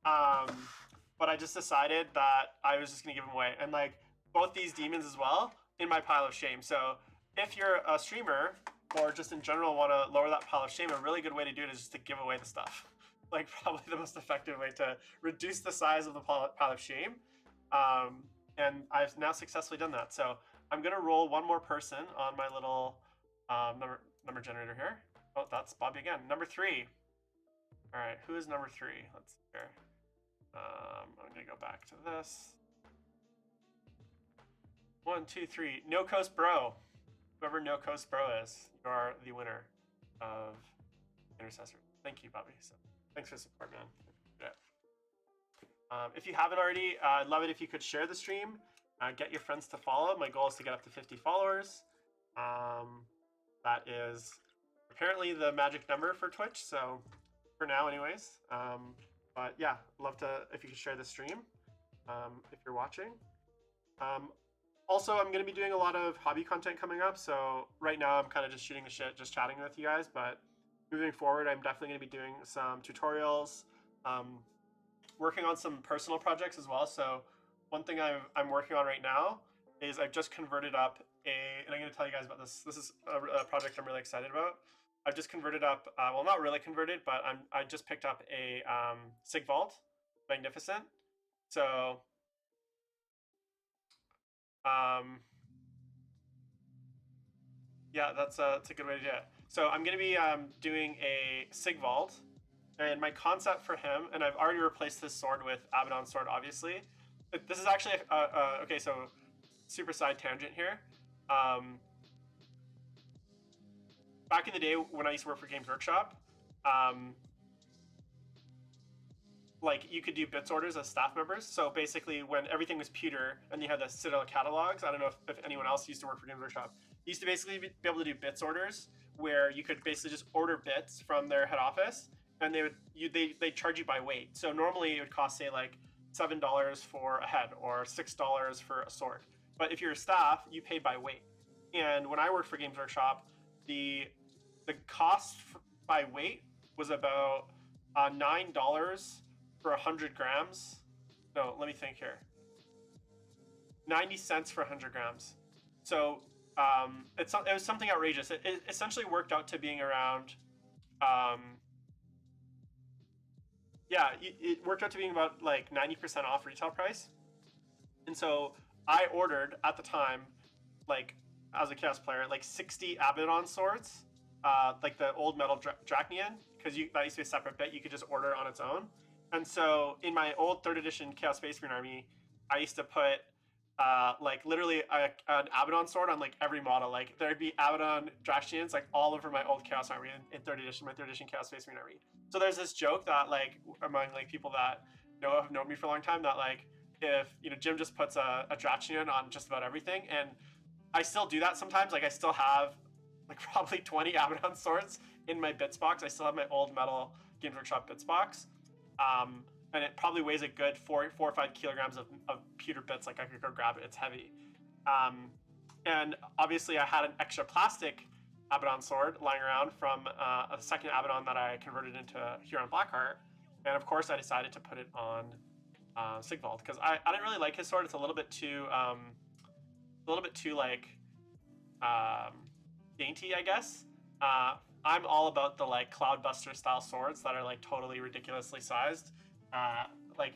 But I just decided that I was just gonna give them away. And like both these demons as well in my pile of shame. So if you're a streamer or just in general want to lower that pile of shame, a really good way to do it is just to give away the stuff. Like probably the most effective way to reduce the size of the pile of shame. And I've now successfully done that. So I'm gonna roll one more person on my little number generator here. Oh, that's Bobby again. Number 3. All right, who is number 3? Let's see here. I'm gonna go back to this. 1, 2, 3. No Coast Bro. Whoever No Coast Bro is, you are the winner of Intercessor. Thank you, Bobby. So thanks for the support, man. Yeah. If you haven't already, I'd love it if you could share the stream. Get your friends to follow. My goal is to get up to 50 followers. That is apparently the magic number for Twitch. So for now, anyways. But yeah, love to if you could share the stream if you're watching. Also, I'm going to be doing a lot of hobby content coming up. So right now, I'm kind of just shooting the shit, just chatting with you guys. But moving forward, I'm definitely going to be doing some tutorials, working on some personal projects as well. So one thing I'm working on right now is I've just converted up and I'm going to tell you guys about this. This is a project I'm really excited about. I've just converted up, well, not really converted, but I just picked up a Sigvald Magnificent. So, yeah, that's a good way to do it. So I'm going to be doing a Sigvald, and my concept for him, and I've already replaced this sword with Abaddon's sword, obviously. This is actually, okay, so super side tangent here. Back in the day when I used to work for Games Workshop, like you could do bits orders as staff members. So basically when everything was pewter and you had the Citadel catalogs, I don't know if anyone else used to work for Games Workshop, you used to basically be able to do bits orders where you could basically just order bits from their head office and they charge you by weight. So normally it would cost say like $7 for a head or $6 for a sword. But if you're a staff, you pay by weight. And when I worked for Games Workshop, the cost by weight was about $9 for 100 grams. No, let me think here. 90 cents for 100 grams. So it was something outrageous. It essentially worked out to being around, yeah, it worked out to being about like 90% off retail price. And so I ordered at the time, like as a Chaos player, like 60 Abaddon swords, like the old metal Drachnian, because that used to be a separate bit. You could just order on its own. And so in my old 3rd edition Chaos Space Marine army, I used to put like literally an Abaddon sword on like every model. Like there'd be Abaddon Drachnians like all over my old Chaos army in 3rd edition, my 3rd edition Chaos Space Marine army. So there's this joke that like among like people that have known me for a long time that like if Jim just puts a Drachnian on just about everything, and I still do that sometimes. Like I still have like probably 20 Abaddon swords in my bits box. I still have my old metal Games Workshop bits box. And it probably weighs a good 4 or 5 kilograms of pewter bits. Like I could go grab it, it's heavy. And obviously I had an extra plastic Abaddon sword lying around from a second Abaddon that I converted into Huron Blackheart. And of course I decided to put it on Sigvald because I didn't really like his sword. It's a little bit too a little bit too like um, dainty, I guess. I'm all about the like Cloudbuster style swords that are like totally ridiculously sized. Uh, like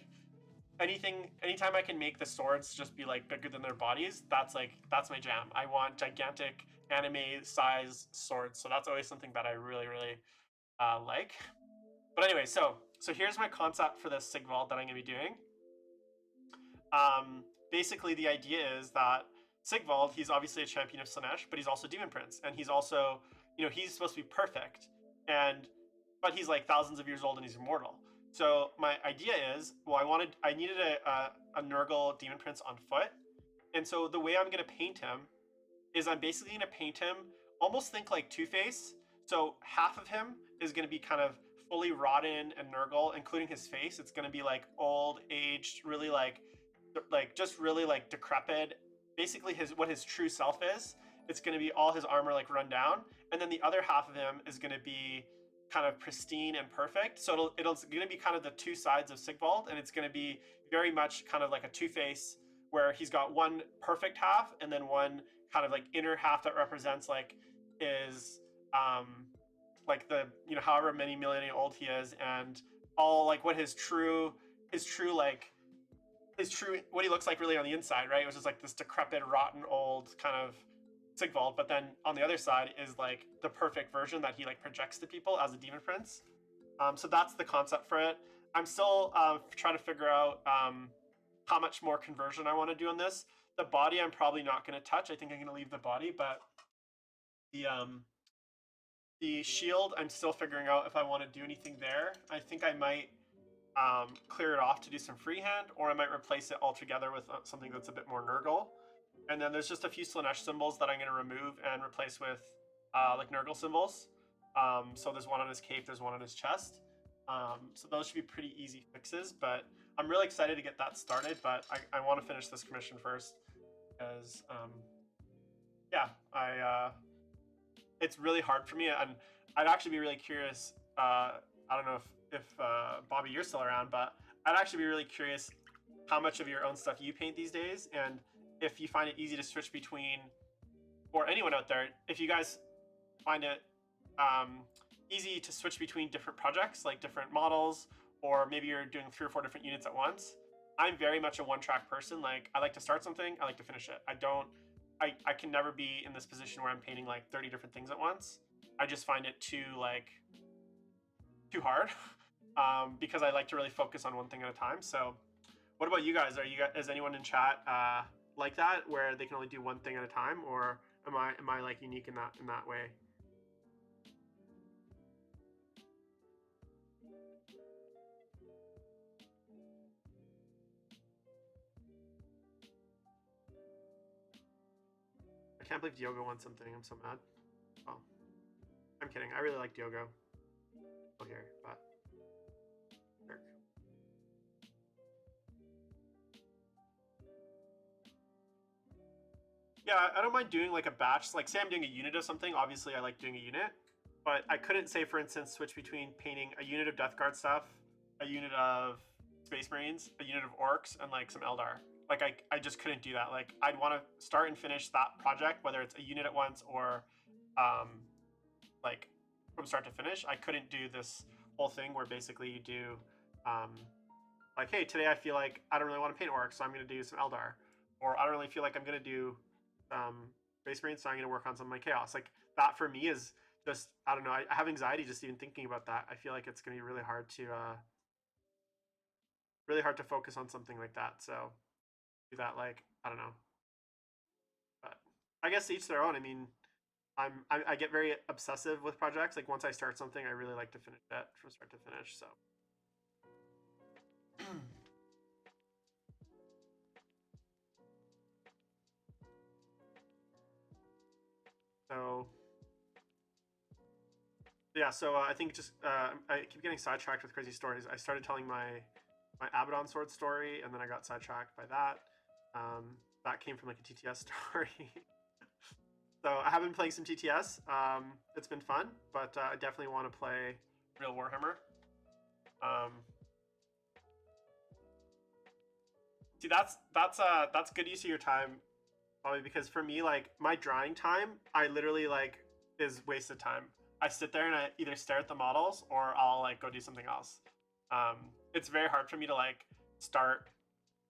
anytime I can make the swords just be like bigger than their bodies, that's my jam. I want gigantic anime size swords, so that's always something that I really like. But anyway, so here's my concept for this Sigvald that I'm gonna be doing. Basically, the idea is that Sigvald, he's obviously a champion of Slaanesh, but he's also Demon Prince, and he's also, he's supposed to be perfect, but he's like thousands of years old and he's immortal. So my idea is, well, I needed a Nurgle Demon Prince on foot, and so the way I'm gonna paint him is I'm basically gonna paint him almost think like Two-Face. So half of him is gonna be kind of fully rotten and Nurgle, including his face. It's gonna be like old, aged, really like just really like decrepit. Basically, what his true self is. It's gonna be all his armor like run down, and then the other half of him is gonna be kind of pristine and perfect. So it's gonna be kind of the two sides of Sigvald, and it's gonna be very much kind of like a Two-Face, where he's got one perfect half and then one kind of like inner half that represents like is like the however many millennia old he is, and all like what his true what he looks like really on the inside, right? It was just like this decrepit, rotten, old kind of Sigvald, but then on the other side is like the perfect version that he like projects to people as a demon prince. So that's the concept for it. I'm still trying to figure out how much more conversion I want to do on this. The body I'm probably not going to touch. I think I'm going to leave the body, but the shield I'm still figuring out if I want to do anything there. I think I might clear it off to do some freehand, or I might replace it altogether with something that's a bit more Nurgle. And then there's just a few Slaanesh symbols that I'm going to remove and replace with like Nurgle symbols. So there's one on his cape, there's one on his chest. So those should be pretty easy fixes, but I'm really excited to get that started, but I want to finish this commission first because, yeah, it's really hard for me, and I'd actually be really curious. I don't know if Bobby, you're still around, but I'd actually be really curious how much of your own stuff you paint these days, and if you find it easy to switch between, or anyone out there, if you guys find it easy to switch between different projects, like different models, or maybe you're doing 3 or 4 different units at once. I'm very much a one-track person. Like, I like to start something, I like to finish it. I can never be in this position where I'm painting like 30 different things at once. I just find it too hard because I like to really focus on one thing at a time. So what about you guys? Is anyone in chat like that, where they can only do one thing at a time, or am I like unique in that way? I can't believe Diogo won something. I'm so mad. Well, I'm kidding. I really like Diogo. Oh, here, but Dirk. Yeah, I don't mind doing like a batch. Like, say I'm doing a unit of something. Obviously, I like doing a unit, but I couldn't say, for instance, switch between painting a unit of Death Guard stuff, a unit of Space Marines, a unit of Orcs, and like some Eldar. Like, I just couldn't do that. Like, I'd want to start and finish that project, whether it's a unit at once or like from start to finish. I couldn't do this whole thing where basically you do like, hey, today I feel like I don't really want to paint Orcs, so I'm going to do some Eldar. Or I don't really feel like I'm going to do Space Marines, so I'm going to work on some of my Chaos. Like, that for me is just, I don't know, I have anxiety just even thinking about that. I feel like it's going to be really hard to focus on something like that. So do that, like, I don't know. But I guess each their own. I mean, I get very obsessive with projects. Like, once I start something, I really like to finish it from start to finish. So so yeah, so I think just I keep getting sidetracked with crazy stories. I started telling my Abaddon sword story, and then I got sidetracked by that. That came from like a TTS story. So I have been playing some TTS. It's been fun, but I definitely want to play real Warhammer. See, that's good use of your time, Probably because for me, like my drawing time, I literally like is wasted time. I sit there and I either stare at the models or I'll like go do something else. It's very hard for me to like start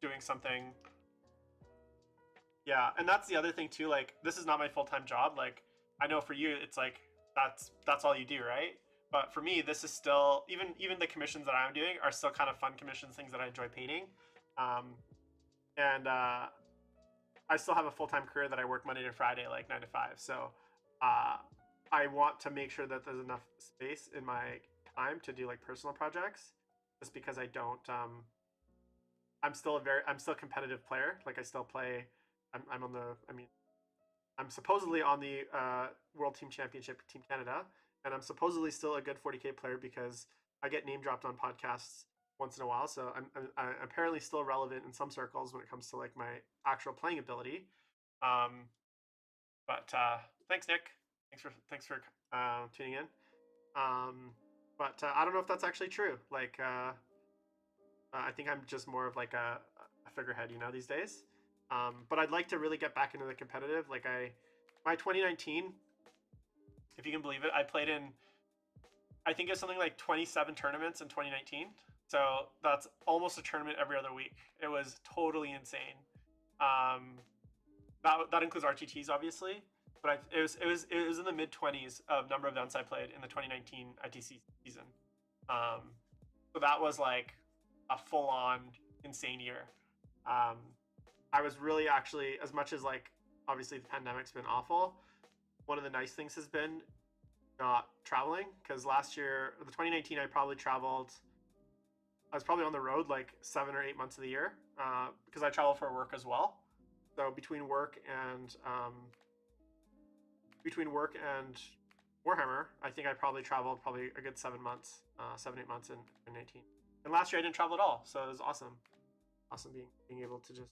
doing something. Yeah, and that's the other thing too. Like this is not my full time job. Like I know for you, it's like that's all you do, right? But for me, this is still even the commissions that I'm doing are still kind of fun commissions, things that I enjoy painting. Um, and I still have a full time career that I work Monday to Friday, like 9 to 5. So uh, I want to make sure that there's enough space in my time to do like personal projects, just because I don't. I'm still a competitive player. Like I still play. I'm on the. I mean, I'm supposedly on the World Team Championship, Team Canada, and I'm supposedly still a good 40K player because I get name dropped on podcasts once in a while. So I'm apparently still relevant in some circles when it comes to like my actual playing ability. Um, but thanks, Nick. Thanks for tuning in. Um, but I don't know if that's actually true. Like, I think I'm just more of like a figurehead, these days. But I'd like to really get back into the competitive. Like my 2019, if you can believe it, I played in, I think it's something like 27 tournaments in 2019. So that's almost a tournament every other week. It was totally insane. Um, that includes RTTs, obviously, but it was in the mid 20s of number of events I played in the 2019 ITC season. Um, so that was like a full on insane year. Um, I was really actually, as much as like obviously the pandemic's been awful, one of the nice things has been not traveling, because last year, the 2019, I was probably on the road like 7 or 8 months of the year, because I travel for work as well. So between work and Warhammer, I think I probably traveled probably a good 7 months, 7 8 months in 2019. And last year I didn't travel at all, so it was awesome being able to just.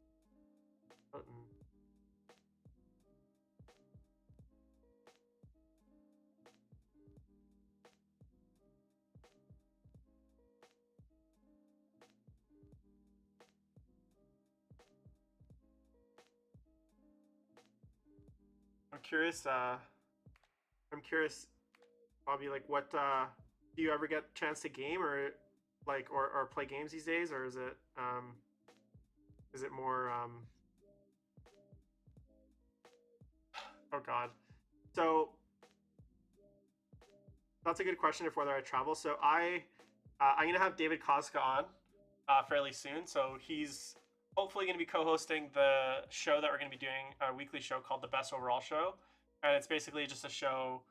I'm curious. I'm curious, Bobby. Like, what do you ever get a chance to game or like or play games these days, or is it more oh God. So that's a good question of whether I travel. So I'm gonna have David Koska on fairly soon. So he's hopefully gonna be co-hosting the show that we're gonna be doing, a weekly show called the Best Overall Show, and it's basically just a show.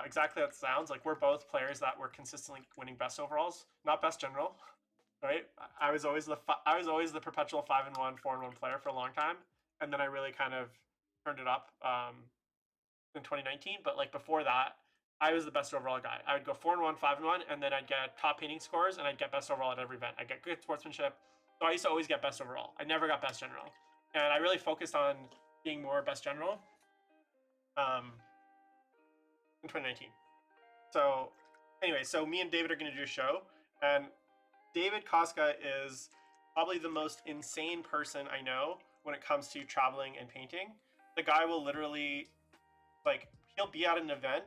Exactly how it sounds. Like we're both players that were consistently winning best overalls, not best general, right? I was always the perpetual 5-1, 4-1 player for a long time, and then I really kind of turned it up in 2019. But like before that, I was the best overall guy. I would go 4-1, 5-1, and then I'd get top painting scores, and I'd get best overall at every event. I'd get good sportsmanship. So I used to always get best overall. I never got best general, and I really focused on being more best general in 2019. So anyway, so me and David are going to do a show, and David Koska is probably the most insane person I know when it comes to traveling and painting. The guy will literally, like, he'll be at an event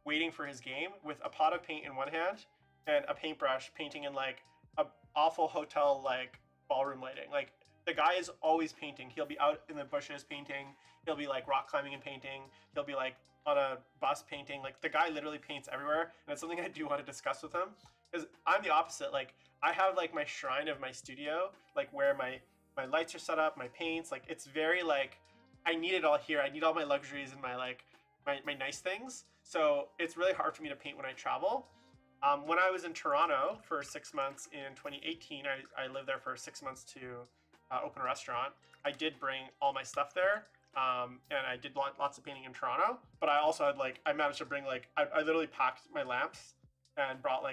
waiting for his game with a pot of paint in one hand and a paintbrush painting in like a awful hotel like ballroom lighting. Like the guy is always painting. He'll be out in the bushes painting. He'll be like rock climbing and painting. He'll be like on a bus painting. Like the guy literally paints everywhere, and it's something I do want to discuss with him, because I'm the opposite. Like I have like my shrine of my studio, like where my lights are set up, my paints. Like it's very like I need it all here. I need all my luxuries and my like my nice things. So it's really hard for me to paint when I travel. When I was in Toronto for 6 months in 2018, I lived there for 6 months to open a restaurant. I did bring all my stuff there, and I did lots of painting in Toronto. But I also had like I managed to bring like I literally packed my lamps and bought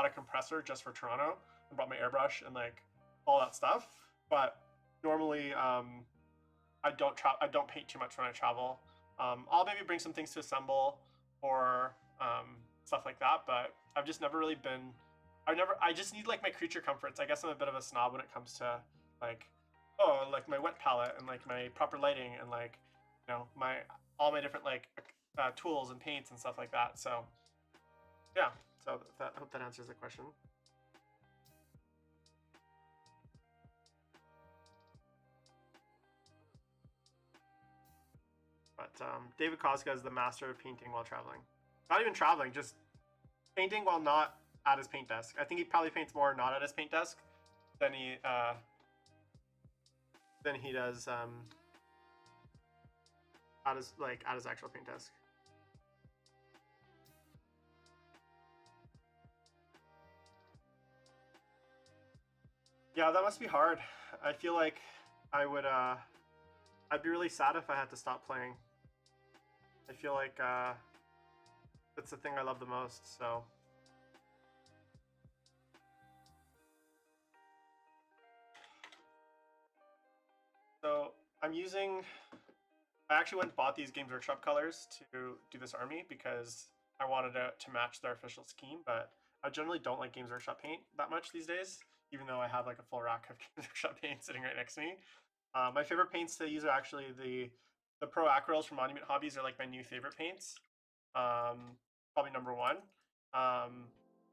a compressor just for Toronto and brought my airbrush and like all that stuff. But normally I don't paint too much when I travel. I'll maybe bring some things to assemble or stuff like that, but I've just never really been. I just need like my creature comforts. I guess I'm a bit of a snob when it comes to like oh, like my wet palette and like my proper lighting and like, you know, my all my different like tools and paints and stuff like that. So yeah, so that, I hope that answers the question. But David Kostka is the master of painting while traveling. Not even traveling, just painting while not at his paint desk. I think he probably paints more not at his paint desk than he does at his actual paint desk. Yeah, that must be hard. I feel like I would I'd be really sad if I had to stop playing. I feel like it's the thing I love the most, so I'm using I actually went and bought these Games Workshop colors to do this army because I wanted to match their official scheme, but I generally don't like Games Workshop paint that much these days, even though I have like a full rack of Games Workshop paint sitting right next to me. My favorite paints to use are actually the Pro Acryls from Monument Hobbies are like my new favorite paints. Probably number one. Um,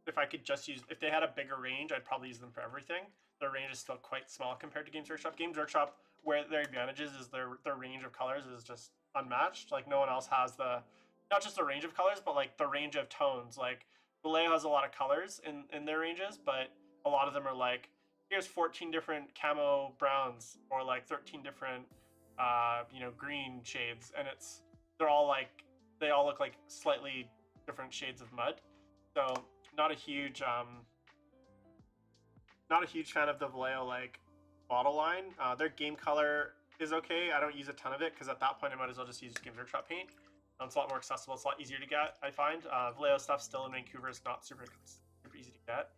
if I could just use, if they had a bigger range, I'd probably use them for everything. Their range is still quite small compared to Games Workshop. Games Workshop, where their advantages is their range of colors is just unmatched. Like no one else has not just the range of colors, but like the range of tones. Like Vallejo has a lot of colors in their ranges, but a lot of them are like here's 14 different camo browns or like 13 different green shades, and they're all like they all look like slightly different shades of mud. So not a huge fan of the Vallejo like bottle line. Their game color is okay. I don't use a ton of it because at that point I might as well just use Games Workshop paint. It's a lot more accessible. It's a lot easier to get. I find Vallejo stuff still in Vancouver is not super easy to get.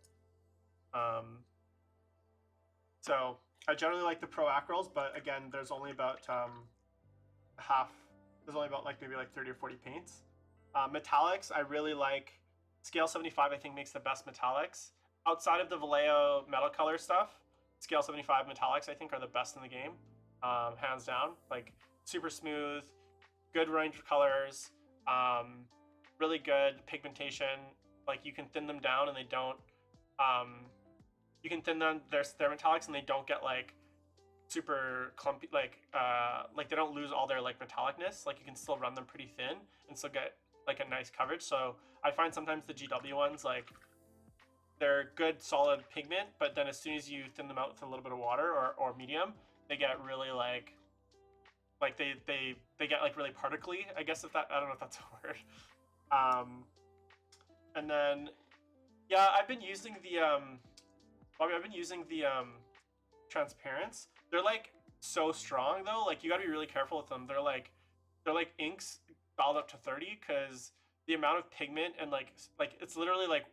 So I generally like the Pro Acryls, but again, there's only about half. There's only about like maybe like 30 or 40 paints. Metallics, I really like. Scale 75, I think, makes the best metallics. Outside of the Vallejo metal color stuff, Scale 75 metallics, I think, are the best in the game, hands down. Like super smooth, good range of colors, really good pigmentation. Like you can thin them down and they don't. You can thin them their metallics and they don't get like super clumpy, like they don't lose all their like metallicness. Like you can still run them pretty thin and still get like a nice coverage. So I find sometimes the GW ones like they're good solid pigment, but then as soon as you thin them out with a little bit of water or medium, they get really like they get like really particly. I guess if that I don't know if that's a word. And then yeah, I've been using the Bobby, I've been using the transparents. They're like so strong though. Like you got to be really careful with them. They're like inks dialed up to 30 because the amount of pigment and like it's literally like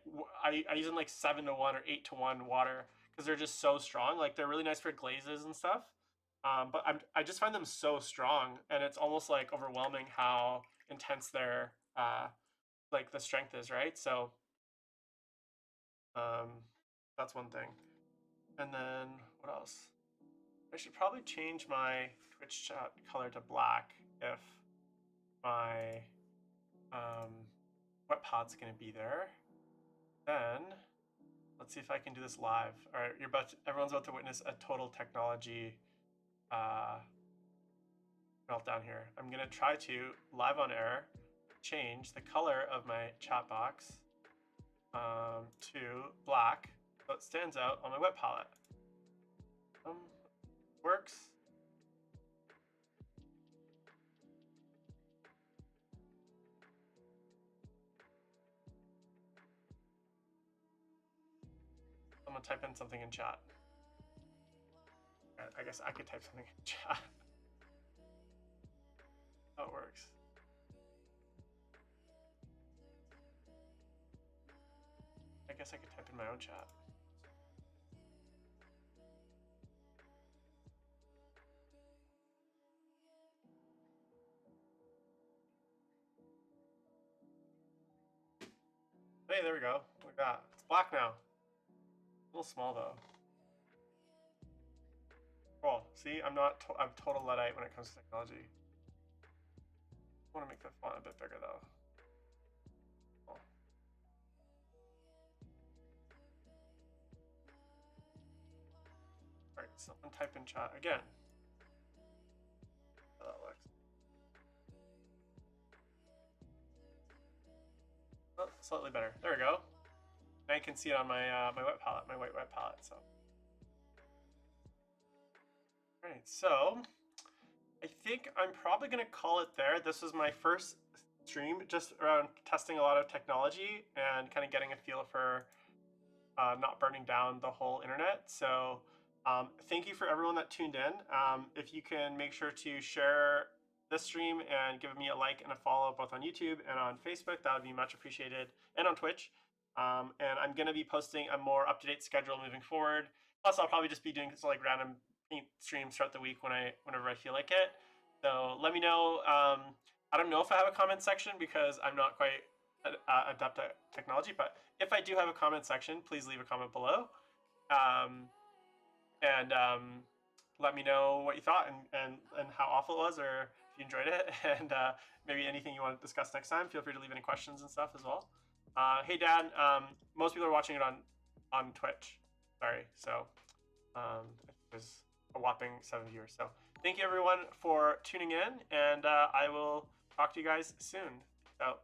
I use them like 7-1 or 8-1 water because they're just so strong. Like they're really nice for glazes and stuff. But I just find them so strong, and it's almost like overwhelming how intense their like the strength is, right? So um, that's one thing. And then what else? I should probably change my Twitch chat color to black if my wet pod's gonna be there. Then let's see if I can do this live. All right, everyone's about to witness a total technology uh, meltdown here. I'm gonna try to live on air change the color of my chat box to black so it stands out on my wet palette. Works. I'm gonna type in something in chat. I guess I could type something in chat. How it works. I guess I could type in my own chat. Hey, there we go. Look at that. It's black now. A little small though. Cool. See, I'm total Luddite when it comes to technology. I want to make the font a bit bigger though. Cool. All right, someone type in chat again. How that looks. Oh, slightly better. There we go. Now you can see it on my my wet palette, my white wet palette. So, all right. So, I think I'm probably gonna call it there. This was my first stream, just around testing a lot of technology and kind of getting a feel for not burning down the whole internet. So, thank you for everyone that tuned in. If you can make sure to share this stream and give me a like and a follow both on YouTube and on Facebook, that would be much appreciated, and on Twitch. And I'm going to be posting a more up-to-date schedule moving forward. Plus, I'll probably just be doing like random paint streams throughout the week whenever I feel like it. So let me know. I don't know if I have a comment section because I'm not quite adept at technology, but if I do have a comment section, please leave a comment below. And let me know what you thought and how awful it was, or if you enjoyed it, and maybe anything you want to discuss next time. Feel free to leave any questions and stuff as well. Hey, Dan, most people are watching it on Twitch. Sorry. So there's a whopping 7 viewers. So thank you, everyone, for tuning in, and I will talk to you guys soon. So.